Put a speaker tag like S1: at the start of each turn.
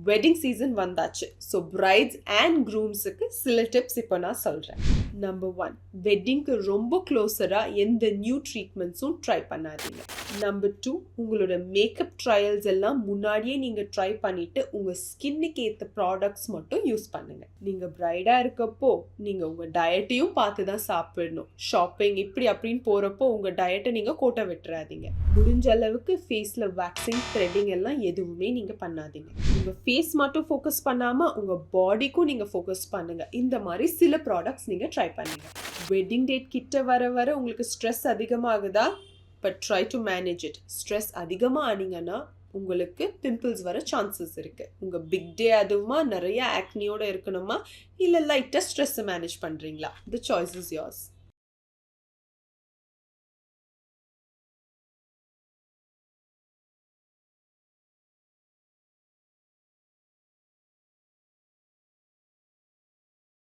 S1: Wedding season வந்தாச்சு. So brides and க்ரூம்ஸுக்கு சில tips இப்போ நான் சொல்கிறேன். நம்பர் 1, வெட்டிங்க்கு ரொம்ப க்ளோஸராக எந்த நியூ ட்ரீட்மெண்ட்ஸும் ட்ரை பண்ணாதீங்க. நம்பர் 2, உங்களோட மேக்கப் ட்ரையல்ஸ் எல்லாம் முன்னாடியே நீங்கள் ட்ரை பண்ணிவிட்டு உங்கள் ஸ்கின்னுக்கு ஏற்ற ப்ராடக்ட்ஸ் மட்டும் யூஸ் பண்ணுங்கள். நீங்கள் பிரைடாக இருக்கப்போ நீங்கள் உங்கள் டயட்டையும் பார்த்து தான் சாப்பிடணும். ஷாப்பிங் இப்படி அப்படின்னு போகிறப்போ உங்கள் டயட்டை நீங்கள் கோட்டை விட்டுறாதீங்க. முடிஞ்ச அளவுக்கு ஃபேஸில் வேக்சிங், த்ரெட்டிங் எல்லாம் எதுவுமே நீங்கள் பண்ணாதீங்க. உங்கள் ஃபேஸ் மட்டும் ஃபோக்கஸ் பண்ணாமல் உங்கள் பாடிக்கும் நீங்கள் ஃபோக்கஸ் பண்ணுங்கள். இந்த மாதிரி சில ப்ராடக்ட்ஸ் நீங்கள் ட்ரை பண்ணுங்க. வெட்டிங் டேட் கிட்ட வர வர உங்களுக்கு ஸ்ட்ரெஸ் அதிகமாகுதா? But try to manage it. Stress அதிகமாக ஆனீங்கன்னா உங்களுக்கு பிம்பிள்ஸ் வர சான்சஸ் இருக்குது. உங்கள் பிக் டே அதுவுமா நிறைய ஆக்னியோடு இருக்கணுமா, இல்லை லைட்டாக ஸ்ட்ரெஸ்ஸை மேனேஜ் பண்ணுறீங்களா? தி சாய்ஸ் இஸ் யோர்ஸ்.